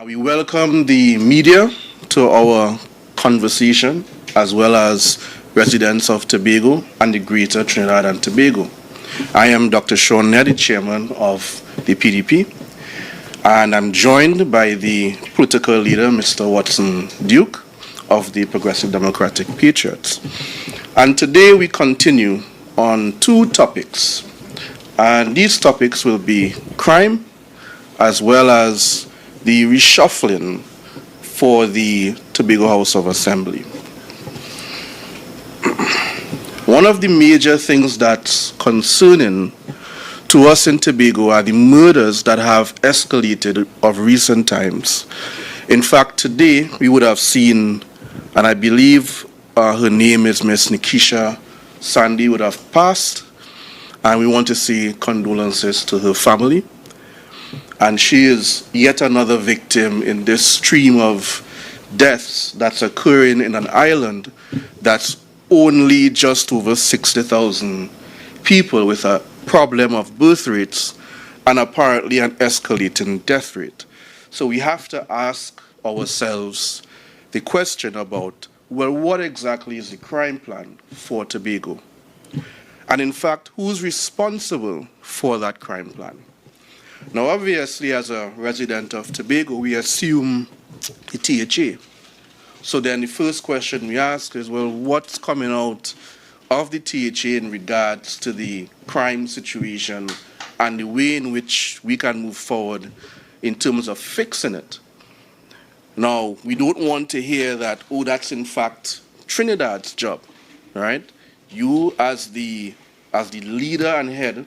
We welcome the media to our conversation, as well as residents of Tobago and the greater Trinidad and Tobago. I am Dr. Sean Neddy, chairman of the PDP, and I'm joined by the political leader, Mr. Watson Duke, of the Progressive Democratic Patriots. And today we continue on two topics, and these topics will be crime as well as the reshuffling for the Tobago House of Assembly. One of the major things that's concerning to us in Tobago are the murders that have escalated of recent times. In fact, today we would have seen, and I believe her name is Miss Nikisha Sandy, would have passed, and we want to say condolences to her family. And she is yet another victim in this stream of deaths that's occurring in an island that's only just over 60,000 people, with a problem of birth rates and apparently an escalating death rate. So we have to ask ourselves the question about, well, what exactly is the crime plan for Tobago? And in fact, who's responsible for that crime plan? Now, obviously, as a resident of Tobago, we assume the THA. So then the first question we ask is, well, what's coming out of the THA in regards to the crime situation and the way in which we can move forward in terms of fixing it? Now, we don't want to hear that, oh, that's in fact Trinidad's job, right? You, as the leader and head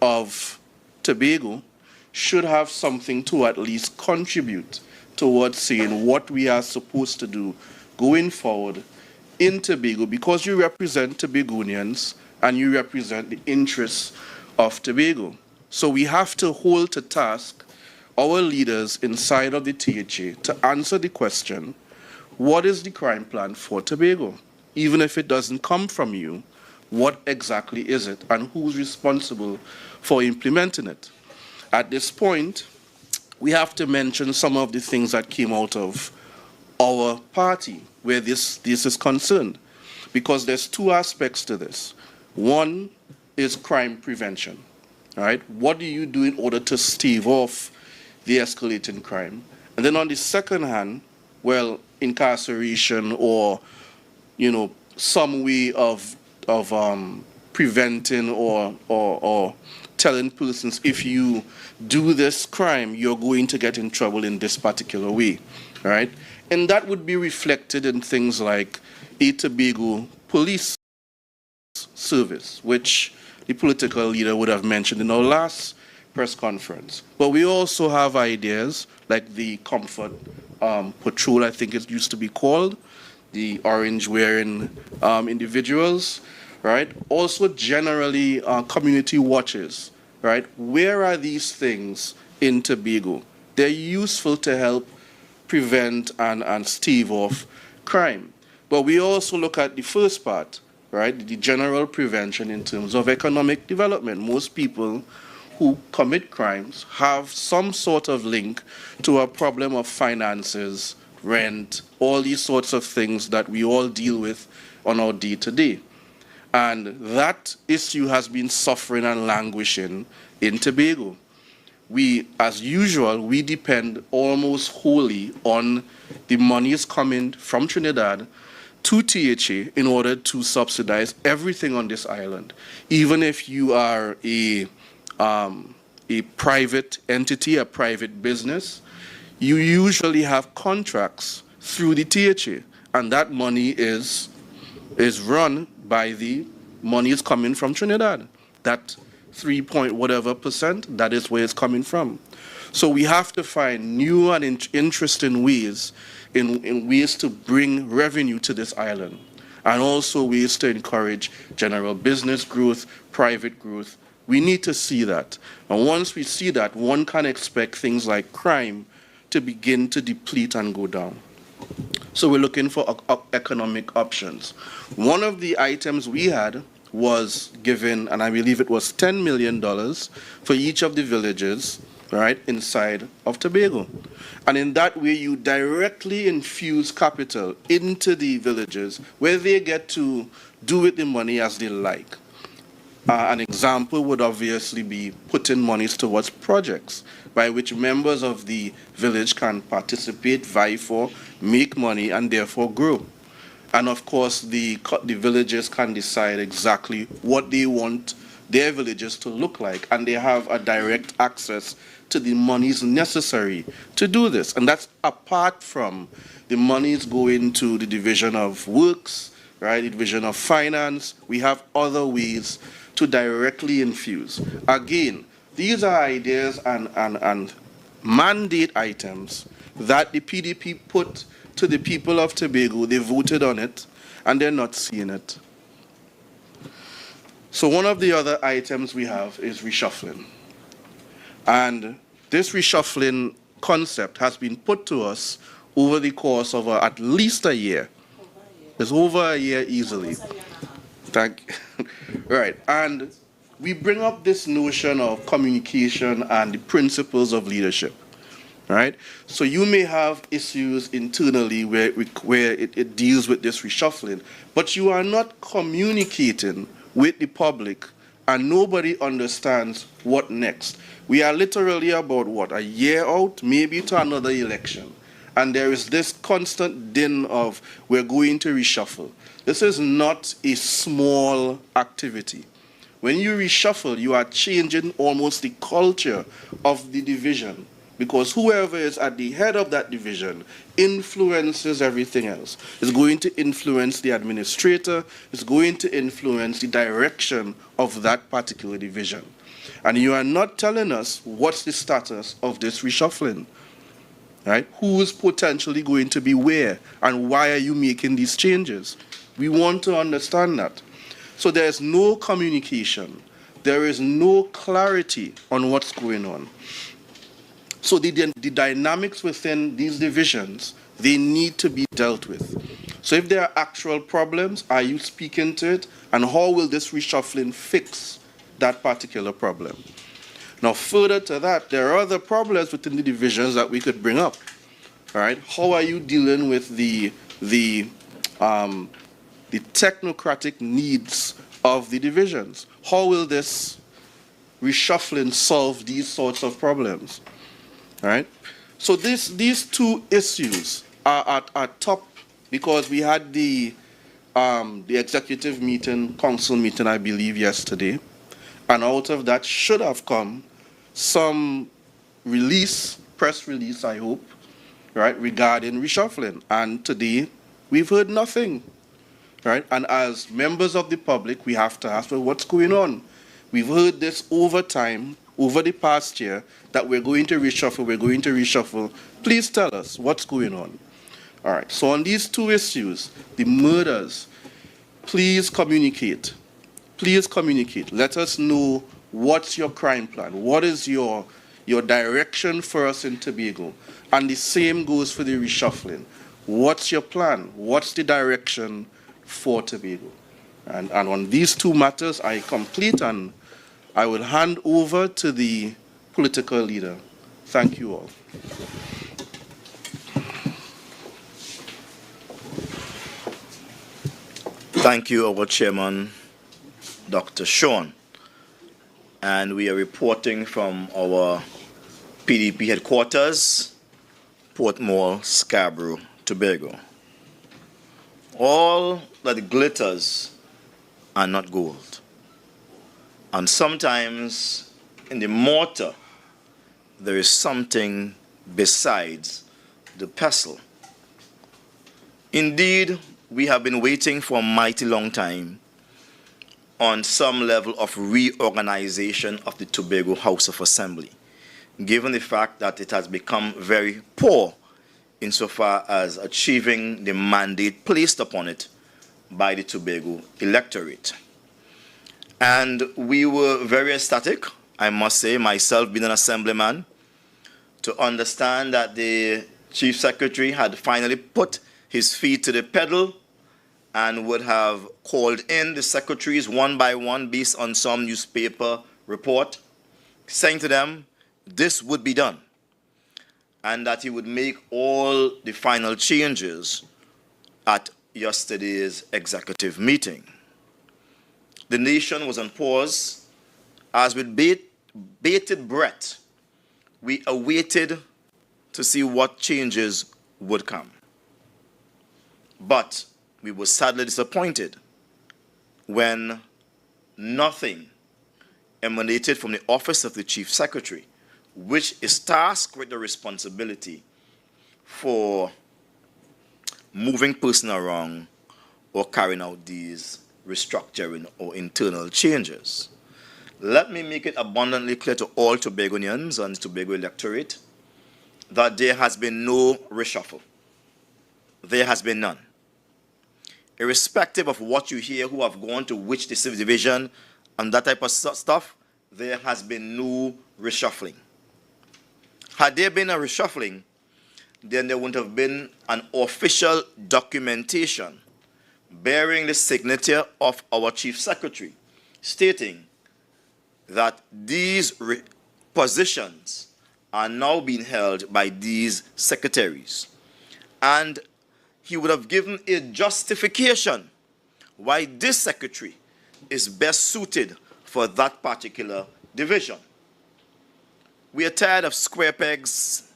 of Tobago, should have something to at least contribute towards saying what we are supposed to do going forward in Tobago, because you represent Tobagonians and you represent the interests of Tobago. So we have to hold to task our leaders inside of the THA to answer the question, what is the crime plan for Tobago? Even if it doesn't come from you, what exactly is it and who's responsible for implementing it? At this point, we have to mention some of the things that came out of our party where this is concerned, because there's two aspects to this. One is crime prevention, right? What do you do in order to stave off the escalating crime? And then on the second hand, well, incarceration or, some way of preventing or telling persons, if you do this crime, you're going to get in trouble in this particular way, right? And that would be reflected in things like a Tobago police service, which the political leader would have mentioned in our last press conference. But we also have ideas like the Comfort Patrol, I think it used to be called, the orange-wearing individuals, right? Also generally community watches, right? Where are these things in Tobago? They're useful to help prevent and stave off crime. But we also look at the first part, right? The general prevention in terms of economic development. Most people who commit crimes have some sort of link to a problem of finances, rent, all these sorts of things that we all deal with on our day-to-day. And that issue has been suffering and languishing in Tobago. We, as usual, we depend almost wholly on the monies coming from Trinidad to THA in order to subsidize everything on this island. Even if you are a private entity, a private business, you usually have contracts through the THA, and that money is run by the money is coming from Trinidad. That 3 point whatever percent, that is where it's coming from. So we have to find new and interesting ways in ways to bring revenue to this island, and also ways to encourage general business growth, private growth. We need to see that. And once we see that, one can expect things like crime to begin to deplete and go down. So we're looking for economic options. One of the items we had was given, and I believe it was $10 million for each of the villages right, inside of Tobago. And in that way, you directly infuse capital into the villages where they get to do with the money as they like. An example would obviously be putting monies towards projects by which members of the village can participate, vie for, make money, and therefore grow. And of course, the villages can decide exactly what they want their villages to look like, and they have a direct access to the monies necessary to do this. And that's apart from the monies going to the division of works, right, the division of finance. We have other ways to directly infuse. Again, these are ideas and mandate items that the PDP put to the people of Tobago. They voted on it, and they're not seeing it. So one of the other items we have is reshuffling. And this reshuffling concept has been put to us over the course of at least a year. It's over a year easily. Right. And we bring up this notion of communication and the principles of leadership. Right? So you may have issues internally where it deals with this reshuffling, but you are not communicating with the public and nobody understands what next. We are literally about, what, a year out, maybe to another election. And there is this constant din of, we're going to reshuffle. This is not a small activity. When you reshuffle, you are changing almost the culture of the division, because whoever is at the head of that division influences everything else. It's going to influence the administrator, it's going to influence the direction of that particular division. And you are not telling us what's the status of this reshuffling. Right? Who is potentially going to be where, and why are you making these changes? We want to understand that. So there's no communication. There is no clarity on what's going on. So the dynamics within these divisions, they need to be dealt with. So if there are actual problems, are you speaking to it? And how will this reshuffling fix that particular problem? Now, further to that, there are other problems within the divisions that we could bring up. All right? How are you dealing with the technocratic needs of the divisions? How will this reshuffling solve these sorts of problems? All right? So these two issues are top, because we had the executive meeting, council meeting, I believe, yesterday. And out of that should have come some release, press release, I hope, right, regarding reshuffling. And today, we've heard nothing, right? And as members of the public, we have to ask, well, what's going on? We've heard this over time, over the past year, that we're going to reshuffle, we're going to reshuffle. Please tell us what's going on. All right, so on these two issues, the murders, please communicate. Please communicate. Let us know what's your crime plan. What is your direction for us in Tobago? And the same goes for the reshuffling. What's your plan? What's the direction for Tobago? And on these two matters, I complete, and I will hand over to the political leader. Thank you all. Thank you, our chairman, Dr. Sean. And we are reporting from our PDP headquarters, Portmore, Scarborough, Tobago. All that glitters are not gold. And sometimes in the mortar, there is something besides the pestle. Indeed, we have been waiting for a mighty long time on some level of reorganization of the Tobago House of Assembly, given the fact that it has become very poor insofar as achieving the mandate placed upon it by the Tobago electorate. And we were very ecstatic, I must say, myself being an assemblyman, to understand that the Chief Secretary had finally put his feet to the pedal and would have called in the secretaries one by one based on some newspaper report, saying to them, this would be done and that he would make all the final changes at yesterday's executive meeting. The nation was on pause as with bated breath we awaited to see what changes would come. But we were sadly disappointed when nothing emanated from the office of the Chief Secretary, which is tasked with the responsibility for moving personnel around or carrying out these restructuring or internal changes. Let me make it abundantly clear to all Tobagonians and the Tobago electorate that there has been no reshuffle. There has been none. Irrespective of what you hear, who have gone to which division and that type of stuff, there has been no reshuffling. Had there been a reshuffling, then there wouldn't have been an official documentation bearing the signature of our Chief Secretary, stating that these positions are now being held by these secretaries. And he would have given a justification why this secretary is best suited for that particular division. We are tired of square pegs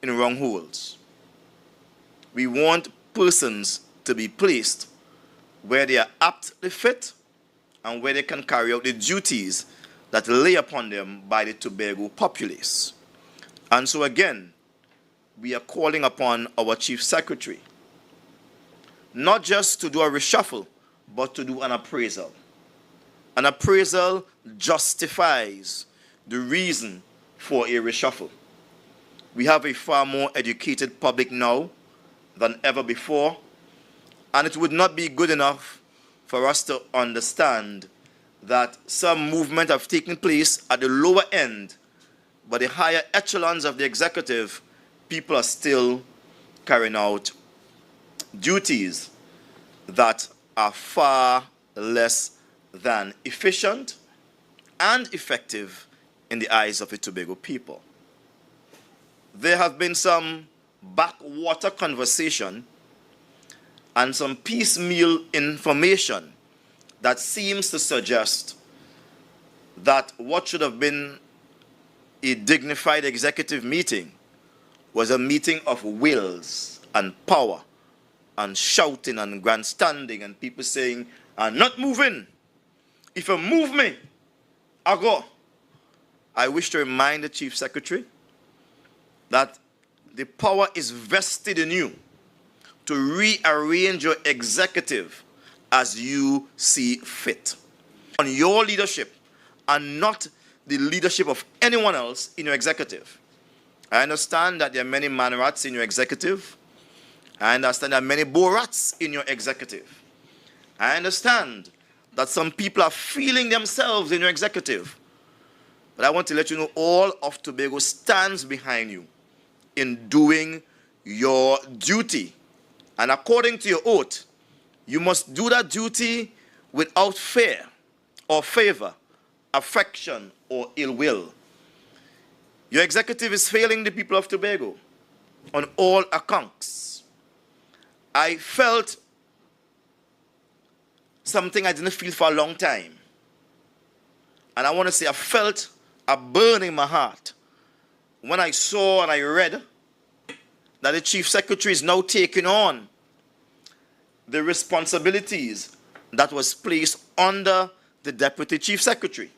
in round holes. We want persons to be placed where they are aptly fit and where they can carry out the duties that lay upon them by the Tobago populace. And so again, we are calling upon our Chief Secretary not just to do a reshuffle, but to do an appraisal. An appraisal justifies the reason for a reshuffle. We have a far more educated public now than ever before, and it would not be good enough for us to understand that some movement have taken place at the lower end, but the higher echelons of the executive, people are still carrying out duties that are far less than efficient and effective in the eyes of the Tobago people. There have been some backwater conversation and some piecemeal information that seems to suggest that what should have been a dignified executive meeting was a meeting of wills and power and shouting and grandstanding and people saying, "I'm not moving. If you move me, I go." I wish to remind the Chief Secretary that the power is vested in you to rearrange your executive as you see fit. On your leadership and not the leadership of anyone else in your executive. I understand that there are many man rats in your executive. I understand there are many bull rats in your executive. I understand that some people are feeling themselves in your executive. But I want to let you know all of Tobago stands behind you in doing your duty. And according to your oath, you must do that duty without fear or favor, affection or ill will. Your executive is failing the people of Tobago on all accounts. I felt something I didn't feel for a long time. And I want to say I felt a burn in my heart when I saw and I read that the Chief Secretary is now taking on the responsibilities that was placed under the Deputy Chief Secretary.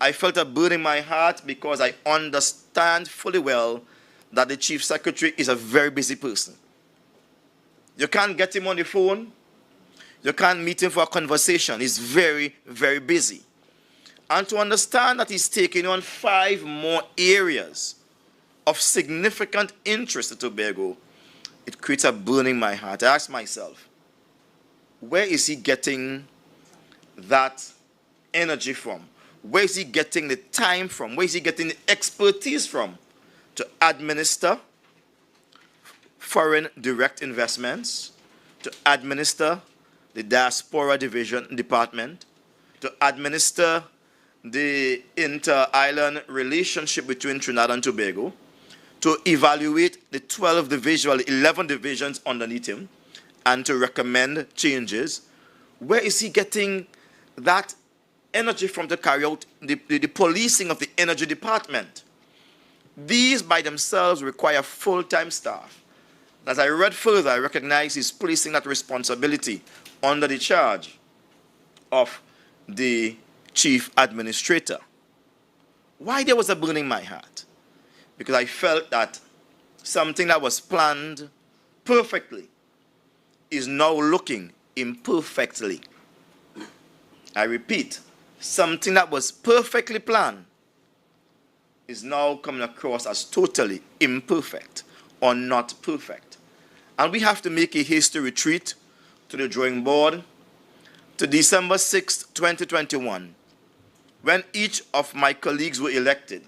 I felt a burn in my heart because I understand fully well that the Chief Secretary is a very busy person. You can't get him on the phone. You can't meet him for a conversation. He's very, very busy. And to understand that he's taking on 5 more areas of significant interest to Tobago, it creates a burn in my heart. I ask myself, where is he getting that energy from? Where is he getting the time from? Where is he getting the expertise from to administer foreign direct investments, to administer the diaspora department, to administer the inter-island relationship between Trinidad and Tobago, to evaluate the 11 divisions underneath him, and to recommend changes. Where is he getting that energy from to carry out the policing of the energy department? These by themselves require full-time staff. As I read further, I recognize he's placing that responsibility under the charge of the chief administrator. Why there was a burn in my heart? Because I felt that something that was planned perfectly is now looking imperfectly. I repeat, something that was perfectly planned is now coming across as totally imperfect or not perfect. And we have to make a hasty retreat to the drawing board to December 6, 2021, when each of my colleagues were elected.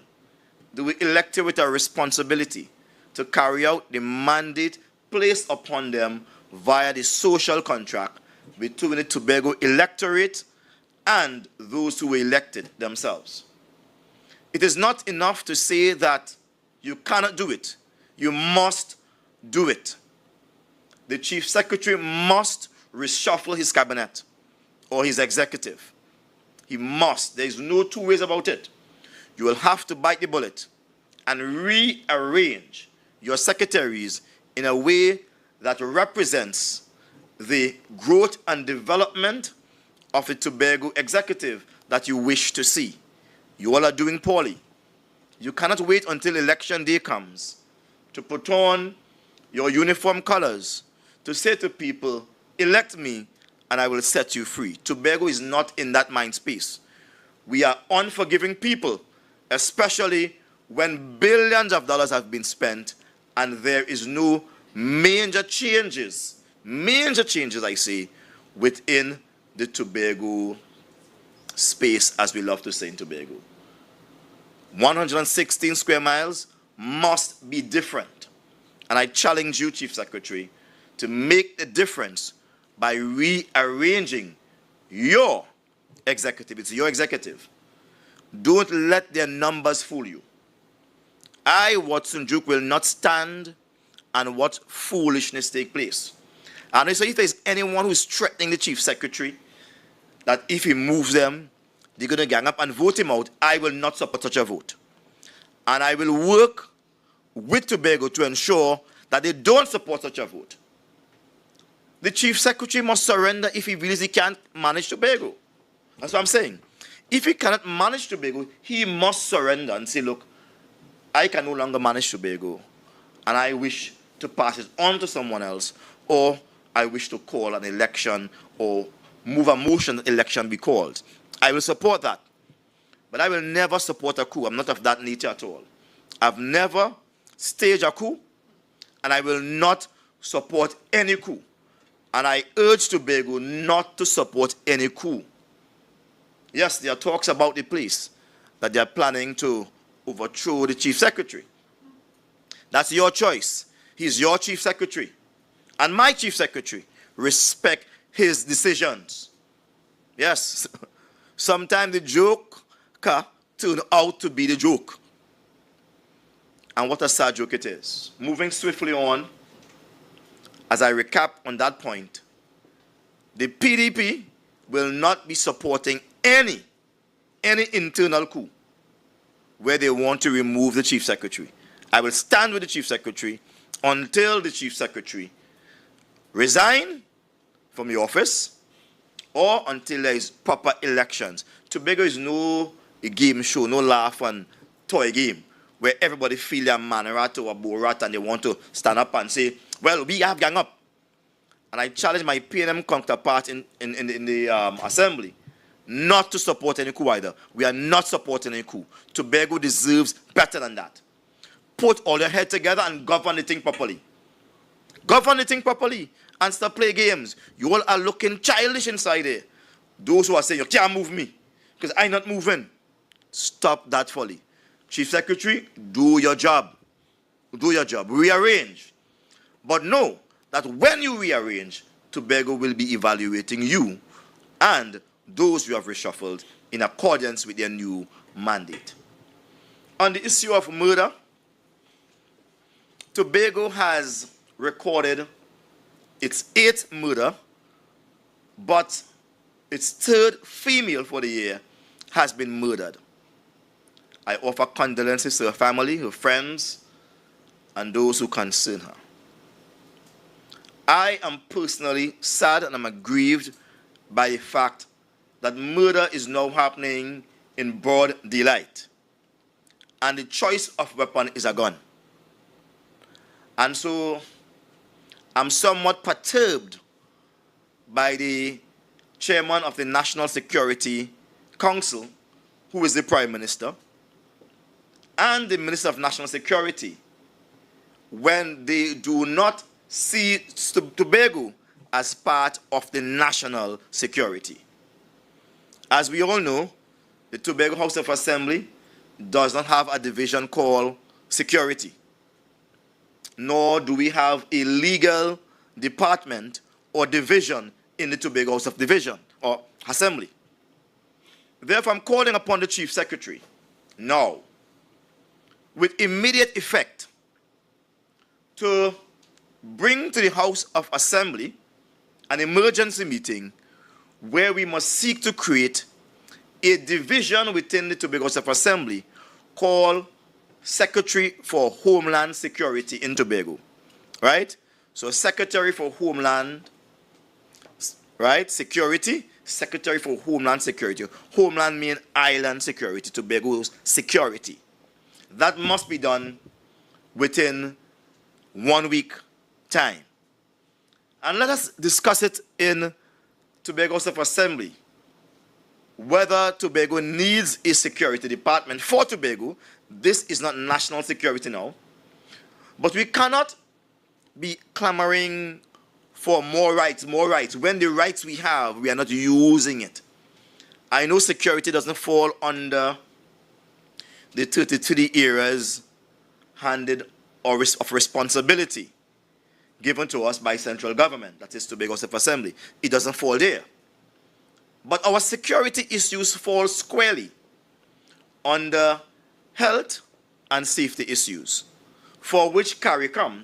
They were elected with a responsibility to carry out the mandate placed upon them via the social contract between the Tobago electorate and those who were elected themselves. It is not enough to say that you cannot do it. You must do it. The Chief Secretary must reshuffle his cabinet or his executive. He must. There is no two ways about it. You will have to bite the bullet and rearrange your secretaries in a way that represents the growth and development of the Tobago executive that you wish to see. You all are doing poorly. You cannot wait until election day comes to put on your uniform colors, to say to people, elect me and I will set you free. Tobago is not in that mind space. We are unforgiving people, especially when billions of dollars have been spent and there is no major changes I say, within the Tobago space, as we love to say in Tobago. 116 square miles must be different. And I challenge you, Chief Secretary, to make the difference by rearranging your executive. It's your executive. Don't let their numbers fool you. I, Watson Duke, will not stand and watch foolishness take place. And so if there's anyone who's threatening the Chief Secretary, that if he moves them, they're going to gang up and vote him out, I will not support such a vote. And I will work with Tobago to ensure that they don't support such a vote. The Chief Secretary must surrender if he believes he can't manage Tobago. That's what I'm saying. If he cannot manage Tobago, he must surrender and say, look, I can no longer manage Tobago, and I wish to pass it on to someone else, or I wish to call an election or move a motion that election be called. I will support that. But I will never support a coup. I'm not of that nature at all. I've never staged a coup, and I will not support any coup. And I urge Tobago not to support any coup. Yes, there are talks about the place that they are planning to overthrow the Chief Secretary. That's your choice. He's your Chief Secretary. And my Chief Secretary, respect his decisions. Yes, sometimes the joke turn out to be the joke. And what a sad joke it is. Moving swiftly on, as I recap on that point, the PDP will not be supporting any internal coup where they want to remove the Chief Secretary. I will stand with the Chief Secretary until the Chief Secretary resign from the office or until there is proper elections. Tobago is no game show, no laugh and toy game where everybody feel their man rat or a bull rat and they want to stand up and say, well, we have gang up. And I challenge my PNM counterpart in the assembly not to support any coup either. We are not supporting any coup. Tobago deserves better than that. Put all your head together and govern the thing properly. Govern the thing properly and stop play games. You all are looking childish inside there. Those who are saying, you can't move me because I'm not moving. Stop that folly. Chief Secretary, do your job. Do your job. Rearrange. But know that when you rearrange, Tobago will be evaluating you and those we have reshuffled in accordance with their new mandate. On the issue of murder, Tobago has recorded its 8th murder, but its 3rd female for the year has been murdered. I offer condolences to her family, her friends, and those who concern her. I am personally sad and I'm aggrieved by the fact that murder is now happening in broad daylight, and the choice of weapon is a gun. And so I'm somewhat perturbed by the chairman of the National Security Council, who is the Prime Minister, and the Minister of National Security, when they do not see Tobago as part of the national security. As we all know, the Tobago House of Assembly does not have a division called security, nor do we have a legal department or division in the Tobago House of Division or Assembly. Therefore, I'm calling upon the Chief Secretary now, with immediate effect, to bring to the House of Assembly an emergency meeting where we must seek to create a division within the Tobago House of Assembly called Secretary for Homeland Security in Tobago, right? So Secretary for Homeland, right, Security, Secretary for Homeland Security. Homeland means island security, Tobago's security. That must be done within 1 week time. And let us discuss it in Tobago House of Assembly, whether Tobago needs a security department for Tobago. This is not national security now, but we cannot be clamoring for more rights, when the rights we have, we are not using it. I know security doesn't fall under the 33 areas handed or of responsibility given to us by central government, that is Tobago House of Assembly. It doesn't fall there. But our security issues fall squarely under health and safety issues, for which CARICOM,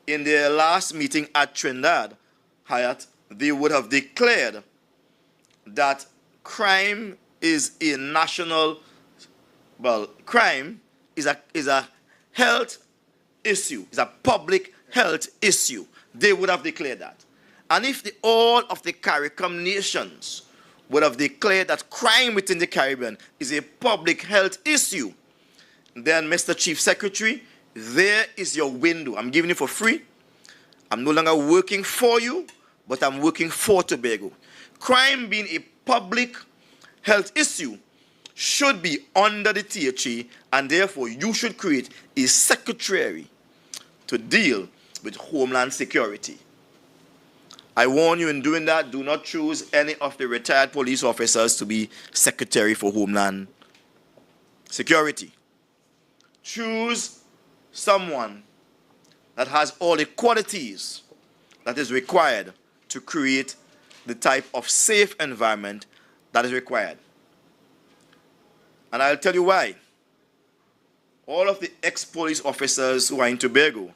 in their last meeting at Trinidad, Hyatt, they would have declared that crime is a national, crime is a health issue, is a public health issue. They would have declared that. And if all of the CARICOM nations would have declared that crime within the Caribbean is a public health issue, then, Mr. Chief Secretary, there is your window. I'm giving you for free. I'm no longer working for you, but I'm working for Tobago. Crime being a public health issue should be under the THE, and therefore you should create a secretary to deal with Homeland Security. I warn you, in doing that, do not choose any of the retired police officers to be Secretary for Homeland Security. Choose someone that has all the qualities that is required to create the type of safe environment that is required. And I'll tell you why. All of the ex-police officers who are in Tobago,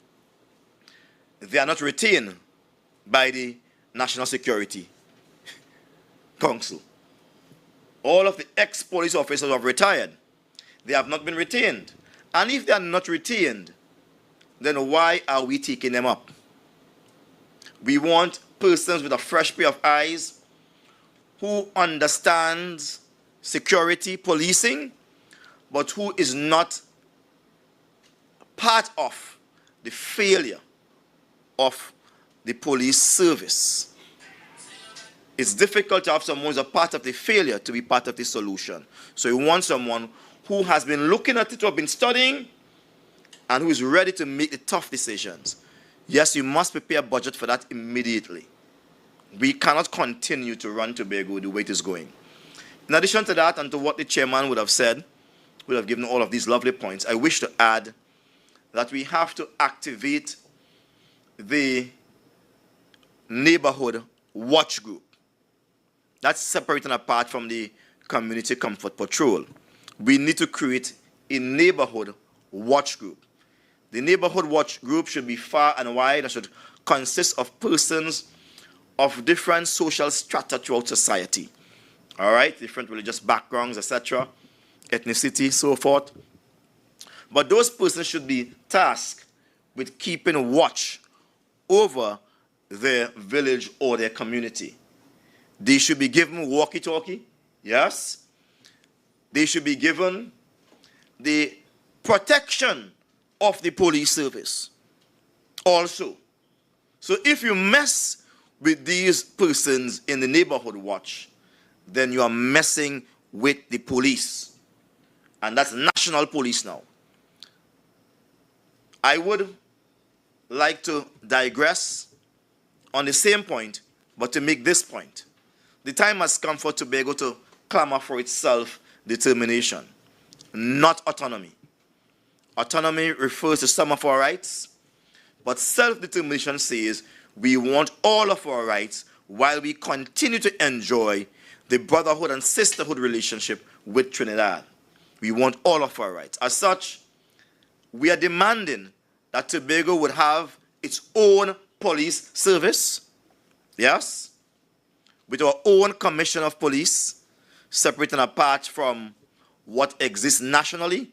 they are not retained by the National Security Council. All of the ex-police officers who have retired, they have not been retained. And if they are not retained, then why are we taking them up? We want persons with a fresh pair of eyes who understands security, policing, but who is not part of the failure of the police service. It's difficult to have someone who's a part of the failure to be part of the solution. So you want someone who has been looking at it, who have been studying, and who is ready to make the tough decisions. Yes, you must prepare a budget for that immediately. We cannot continue to run Tobago the way it is going. In addition to that, and to what the chairman would have said, would have given all of these lovely points, I wish to add that we have to activate the neighborhood watch group. That's separate and apart from the community comfort patrol. We need to create a neighborhood watch group. The neighborhood watch group should be far and wide and should consist of persons of different social strata throughout society. All right, different religious backgrounds, etc., ethnicity, so forth. But those persons should be tasked with keeping watch over their village or their community. They should be given walkie-talkie, yes. They should be given the protection of the police service also. So if you mess with these persons in the neighborhood watch, then you are messing with the police. And that's national police now. I would like to digress on the same point, but to make this point. The time has come for Tobago to clamor for its self-determination, not autonomy. Autonomy refers to some of our rights, but self-determination says we want all of our rights while we continue to enjoy the brotherhood and sisterhood relationship with Trinidad. We want all of our rights. As such, we are demanding that Tobago would have its own police service, yes, with our own commissioner of police, separate and apart from what exists nationally.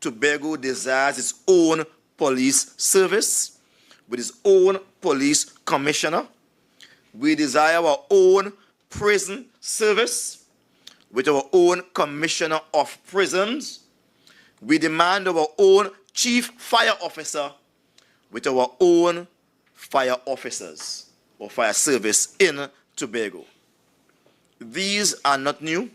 Tobago desires its own police service with its own police commissioner. We desire our own prison service with our own commissioner of prisons. We demand our own chief fire officer with our own fire officers or fire service in Tobago. These are not new.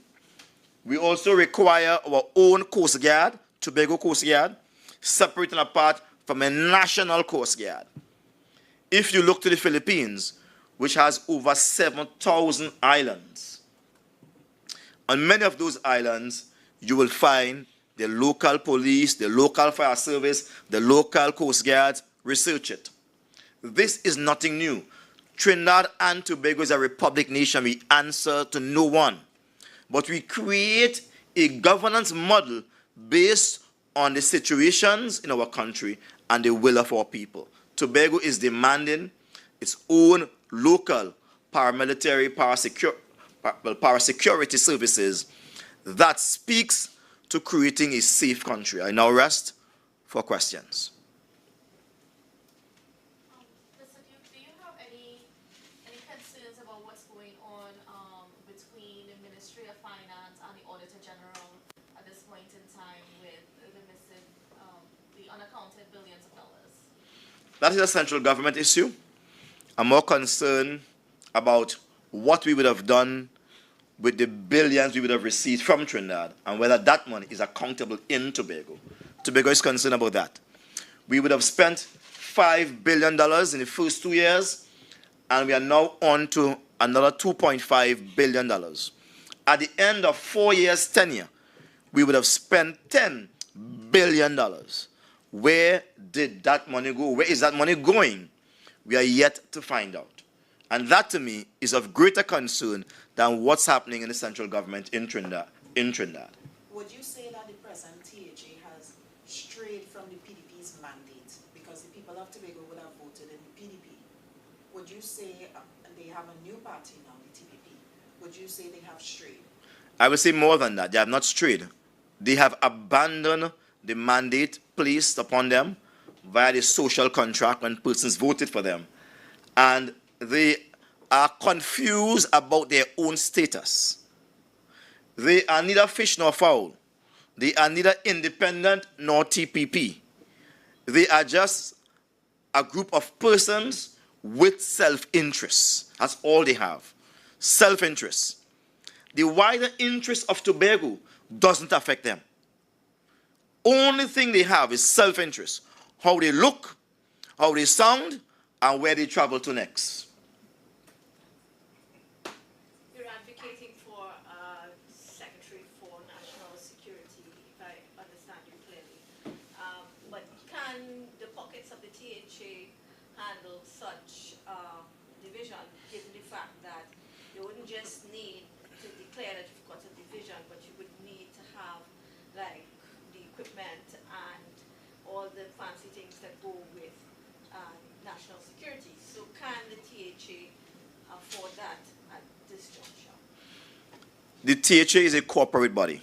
We also require our own Coast Guard, Tobago Coast Guard, separate and apart from a national Coast Guard. If you look to the Philippines, which has over 7,000 islands, on many of those islands, you will find the local police, the local fire service, the local Coast Guards. Research it. This is nothing new. Trinidad and Tobago is a republic nation. We answer to no one. But we create a governance model based on the situations in our country and the will of our people. Tobago is demanding its own local paramilitary, parasecurity services that speaks to creating a safe country. I now rest for questions. Mr. Duke, do you have any concerns about what's going on between the Ministry of Finance and the Auditor General at this point in time with the missing, the unaccounted billions of dollars? That is a central government issue. I'm more concerned about what we would have done with the billions we would have received from Trinidad and whether that money is accountable in Tobago. Tobago is concerned about that. We would have spent $5 billion in the first 2 years, and we are now on to another $2.5 billion. At the end of 4 years' tenure, we would have spent $10 billion. Where did that money go? Where is that money going? We are yet to find out. And that, to me, is of greater concern than what's happening in the central government in Trinidad. Would you say that the present THA has strayed from the PDP's mandate because the people of Tobago would have voted in the PDP? Would you say they have a new party now, the TPP? Would you say they have strayed? I would say more than that. They have not strayed. They have abandoned the mandate placed upon them via the social contract when persons voted for them. And they are confused about their own status. They are neither fish nor fowl. They are neither independent nor TPP. They are just a group of persons with self-interest. That's all they have. Self-interest. The wider interest of Tobago doesn't affect them. Only thing they have is self-interest. How they look, how they sound, and where they travel to next. You're advocating for a Secretary for National Security, if I understand you clearly. But can the pockets of the THA handle such division, given the fact that they wouldn't just need clear that you've got a division, but you would need to have like the equipment and all the fancy things that go with national security. So can the THA afford that at this juncture? The THA is a corporate body,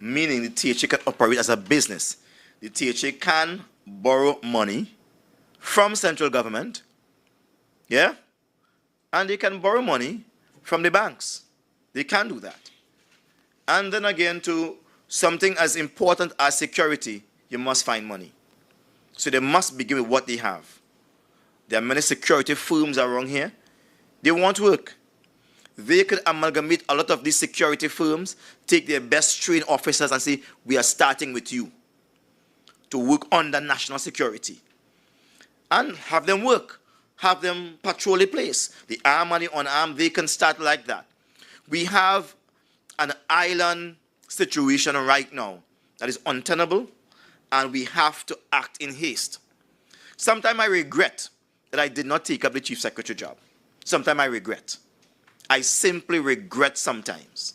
meaning the THA can operate as a business. The THA can borrow money from central government, yeah, and they can borrow money from the banks. They can do that. And then again, to something as important as security, you must find money. So they must begin with what they have. There are many security firms around here. They want work. They could amalgamate a lot of these security firms, take their best trained officers and say, we are starting with you to work under national security. And have them work. Have them patrol the place. The armed and the unarmed, they can start like that. We have an island situation right now that is untenable, and we have to act in haste. Sometimes I regret that I did not take up the chief secretary job. Sometimes I regret. I simply regret sometimes.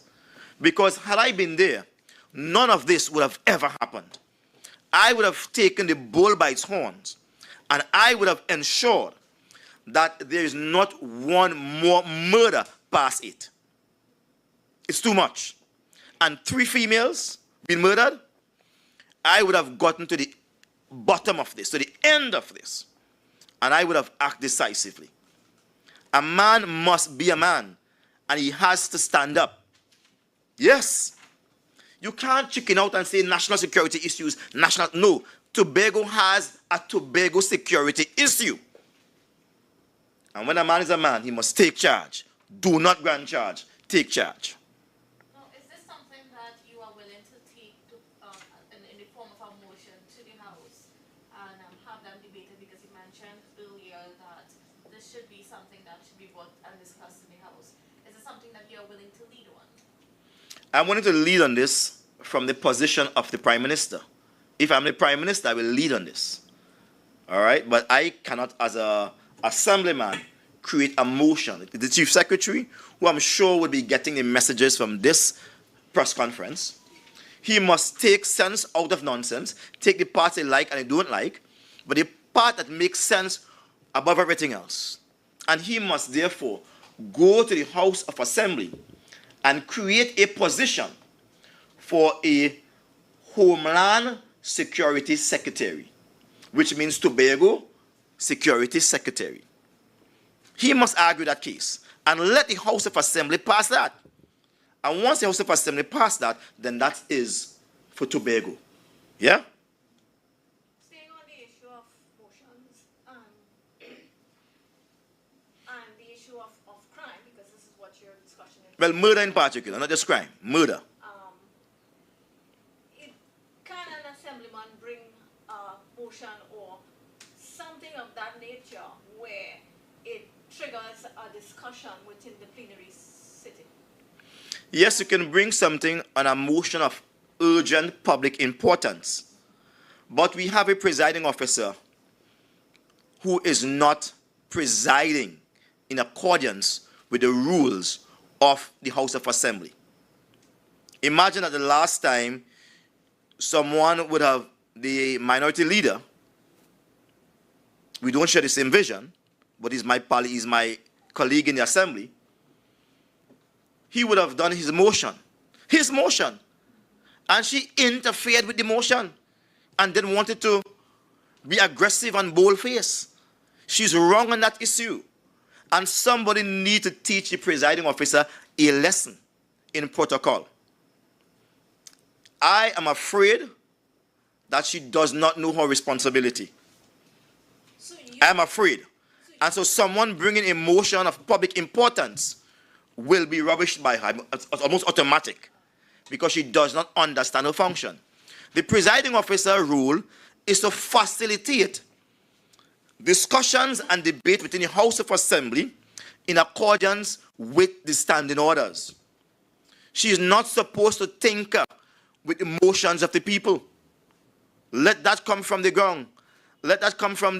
Because had I been there, none of this would have ever happened. I would have taken the bull by its horns, and I would have ensured that there is not one more murder past it. It's too much. And 3 females being murdered, I would have gotten to the bottom of this, to the end of this, and I would have acted decisively. A man must be a man, and he has to stand up. Yes. You can't chicken out and say national security issues, no. Tobago has a Tobago security issue. And when a man is a man, he must take charge. Do not grant charge. Take charge. Now, is this something that you are willing to take to, in the form of a motion to the House and have them debated? Because you mentioned earlier that this should be something that should be brought and discussed in the House. Is it something that you are willing to lead on? I'm willing to lead on this from the position of the Prime Minister. If I'm the Prime Minister, I will lead on this. All right? But I cannot, as a assemblyman, create a motion. The Chief Secretary, who I'm sure will be getting the messages from this press conference, he must take sense out of nonsense, take the parts they like and they don't like, but the part that makes sense above everything else. And he must therefore go to the House of Assembly and create a position for a Homeland Security Secretary, which means Tobago Security Secretary. He must argue that case and let the House of Assembly pass that. And once the House of Assembly pass that, then that is for Tobago. Yeah? Staying on the issue of motions and the issue of crime, because this is what your discussion is. Well, murder in particular, not just crime. Murder. Can an assemblyman bring a motion or something of that nature where it triggers a discussion within the plenary sitting? Yes, you can bring something on a motion of urgent public importance. But we have a presiding officer who is not presiding in accordance with the rules of the House of Assembly. Imagine that the last time someone would have the minority leader, we don't share the same vision, but he's my colleague in the assembly, he would have done his motion, and she interfered with the motion and then wanted to be aggressive and bold-faced. She's wrong on that issue, and somebody needs to teach the presiding officer a lesson in protocol. I am afraid that she does not know her responsibility. I am afraid. And so someone bringing a motion of public importance will be rubbished by her. It's almost automatic because she does not understand her function. The presiding officer role is to facilitate discussions and debate within the House of Assembly in accordance with the standing orders. She is not supposed to tinker with the emotions of the people. Let that come from the ground. Let that come from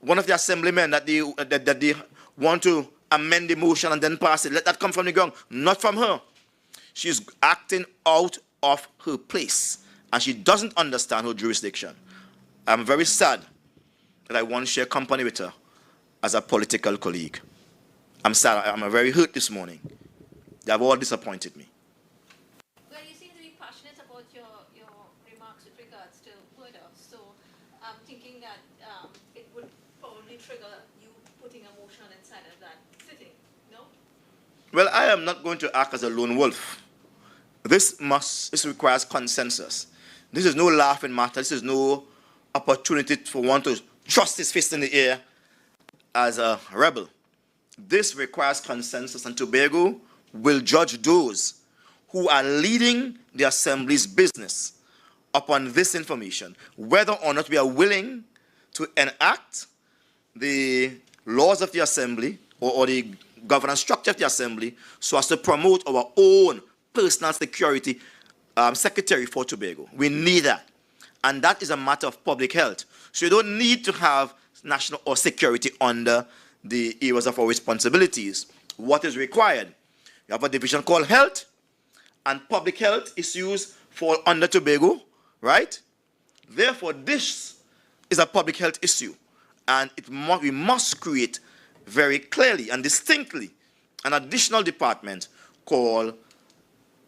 one of the assemblymen that they want to amend the motion and then pass it. Let that come from the ground, not from her. She's acting out of her place, and she doesn't understand her jurisdiction. I'm very sad that I once share company with her as a political colleague. I'm sad. I'm very hurt this morning. They have all disappointed me. Well, you seem to be passionate about your remarks with regards to murder. So I'm thinking that it would probably trigger you putting a motion inside of that sitting, no? Well, I am not going to act as a lone wolf. This requires consensus. This is no laughing matter. This is no opportunity for one to thrust his fist in the air as a rebel. This requires consensus, and Tobago will judge those who are leading the Assembly's business upon this information, whether or not we are willing to enact the laws of the Assembly or the governance structure of the Assembly so as to promote our own personal security secretary for Tobago. We need that. And that is a matter of public health. So you don't need to have national or security under the areas of our responsibilities. What is required? You have a division called health, and public health issues fall under Tobago, right? Therefore, this is a public health issue, and we must create very clearly and distinctly an additional department called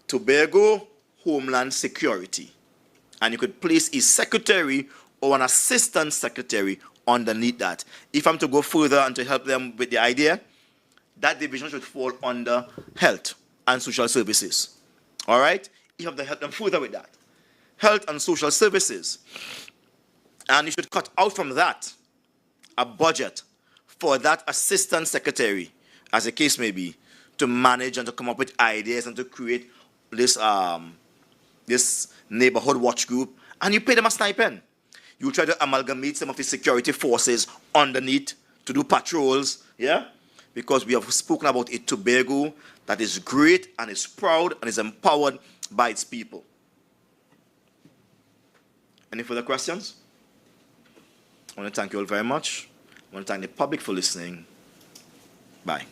Tobago Homeland Security. And you could place a secretary or an assistant secretary underneath that. If I'm to go further and to help them with the idea, that division should fall under health and social services. All right? You have to help them further with that. Health and social services. And you should cut out from that a budget for that assistant secretary, as the case may be, to manage and to come up with ideas and to create this, this neighborhood watch group. And you pay them a stipend. You try to amalgamate some of the security forces underneath to do patrols, yeah? Because we have spoken about a Tobago that is great and is proud and is empowered by its people. Any further questions? I want to thank you all very much. I want to thank the public for listening. Bye.